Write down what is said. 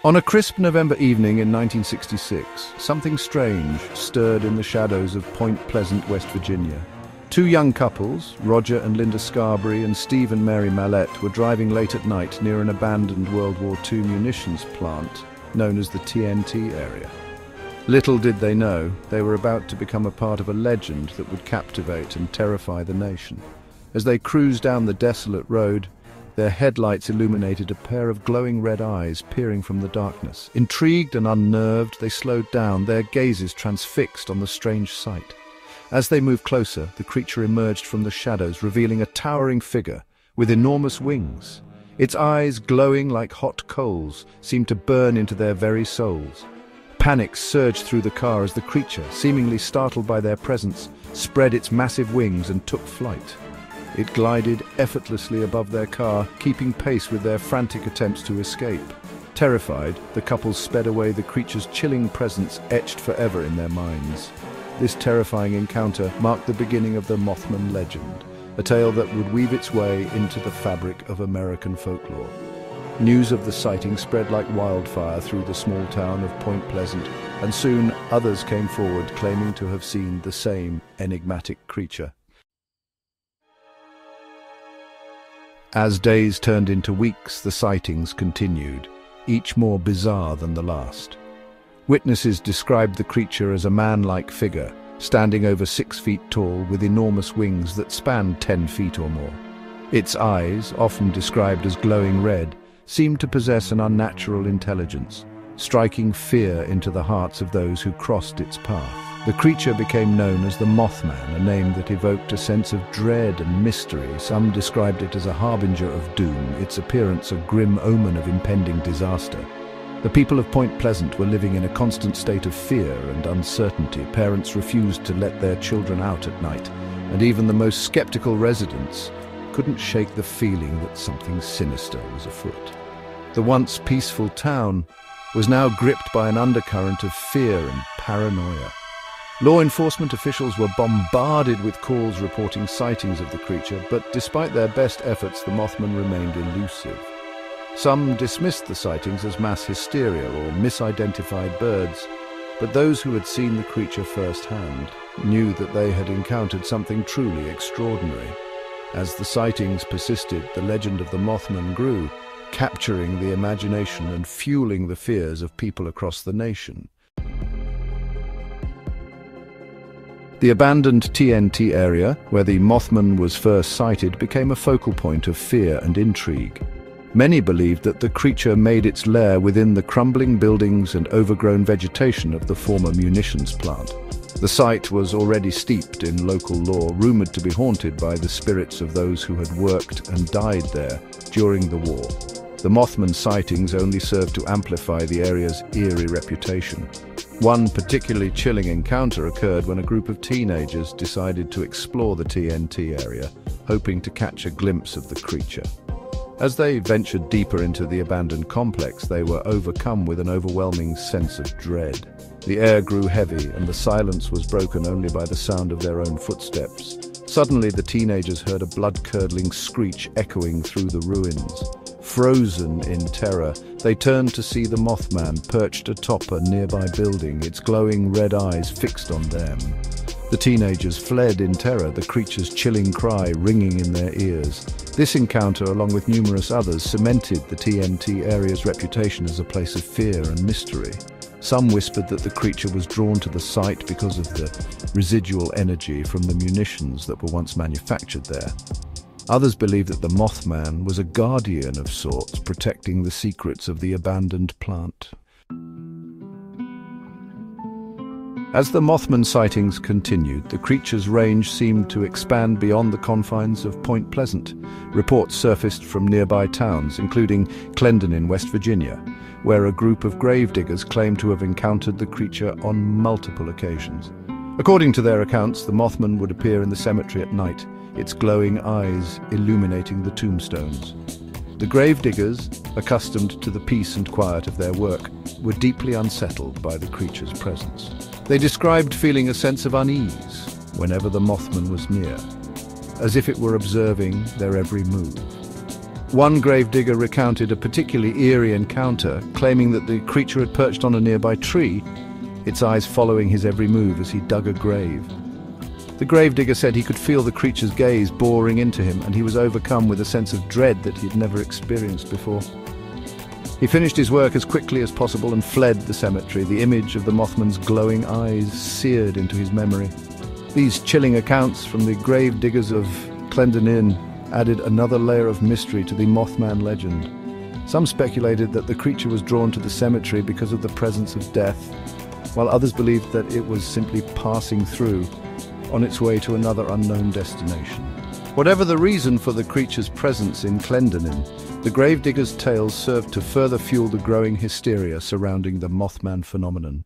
On a crisp November evening in 1966, something strange stirred in the shadows of Point Pleasant, West Virginia. Two young couples, Roger and Linda Scarberry and Steve and Mary Mallette, were driving late at night near an abandoned World War II munitions plant known as the TNT area. Little did they know, they were about to become a part of a legend that would captivate and terrify the nation. As they cruised down the desolate road, their headlights illuminated a pair of glowing red eyes peering from the darkness. Intrigued and unnerved, they slowed down, their gazes transfixed on the strange sight. As they moved closer, the creature emerged from the shadows, revealing a towering figure with enormous wings. Its eyes, glowing like hot coals, seemed to burn into their very souls. Panic surged through the car as the creature, seemingly startled by their presence, spread its massive wings and took flight. It glided effortlessly above their car, keeping pace with their frantic attempts to escape. Terrified, the couple sped away, the creature's chilling presence etched forever in their minds. This terrifying encounter marked the beginning of the Mothman legend, a tale that would weave its way into the fabric of American folklore. News of the sighting spread like wildfire through the small town of Point Pleasant, and soon others came forward claiming to have seen the same enigmatic creature. As days turned into weeks, the sightings continued, each more bizarre than the last. Witnesses described the creature as a man-like figure, standing over 6 feet tall with enormous wings that spanned 10 feet or more. Its eyes, often described as glowing red, seemed to possess an unnatural intelligence, striking fear into the hearts of those who crossed its path. The creature became known as the Mothman, a name that evoked a sense of dread and mystery. Some described it as a harbinger of doom, its appearance a grim omen of impending disaster. The people of Point Pleasant were living in a constant state of fear and uncertainty. Parents refused to let their children out at night, and even the most skeptical residents couldn't shake the feeling that something sinister was afoot. The once peaceful town was now gripped by an undercurrent of fear and paranoia. Law enforcement officials were bombarded with calls reporting sightings of the creature, but despite their best efforts, the Mothman remained elusive. Some dismissed the sightings as mass hysteria or misidentified birds, but those who had seen the creature firsthand knew that they had encountered something truly extraordinary. As the sightings persisted, the legend of the Mothman grew, capturing the imagination and fueling the fears of people across the nation. The abandoned TNT area, where the Mothman was first sighted, became a focal point of fear and intrigue. Many believed that the creature made its lair within the crumbling buildings and overgrown vegetation of the former munitions plant. The site was already steeped in local lore, rumored to be haunted by the spirits of those who had worked and died there during the war. The Mothman sightings only served to amplify the area's eerie reputation. One particularly chilling encounter occurred when a group of teenagers decided to explore the TNT area, hoping to catch a glimpse of the creature. As they ventured deeper into the abandoned complex, they were overcome with an overwhelming sense of dread. The air grew heavy, and the silence was broken only by the sound of their own footsteps. Suddenly, the teenagers heard a blood-curdling screech echoing through the ruins. Frozen in terror, they turned to see the Mothman perched atop a nearby building, its glowing red eyes fixed on them. The teenagers fled in terror, the creature's chilling cry ringing in their ears. This encounter, along with numerous others, cemented the TNT area's reputation as a place of fear and mystery. Some whispered that the creature was drawn to the site because of the residual energy from the munitions that were once manufactured there. Others believed that the Mothman was a guardian of sorts, protecting the secrets of the abandoned plant. As the Mothman sightings continued, the creature's range seemed to expand beyond the confines of Point Pleasant. Reports surfaced from nearby towns, including Clendenin, West Virginia, where a group of gravediggers claimed to have encountered the creature on multiple occasions. According to their accounts, the Mothman would appear in the cemetery at night, its glowing eyes illuminating the tombstones. The gravediggers, accustomed to the peace and quiet of their work, were deeply unsettled by the creature's presence. They described feeling a sense of unease whenever the Mothman was near, as if it were observing their every move. One gravedigger recounted a particularly eerie encounter, claiming that the creature had perched on a nearby tree, its eyes following his every move as he dug a grave. The gravedigger said he could feel the creature's gaze boring into him, and he was overcome with a sense of dread that he had never experienced before. He finished his work as quickly as possible and fled the cemetery, the image of the Mothman's glowing eyes seared into his memory. These chilling accounts from the gravediggers of Clendenin added another layer of mystery to the Mothman legend. Some speculated that the creature was drawn to the cemetery because of the presence of death, while others believed that it was simply passing through, on its way to another unknown destination. Whatever the reason for the creature's presence in Clendenin, the gravediggers' tales served to further fuel the growing hysteria surrounding the Mothman phenomenon.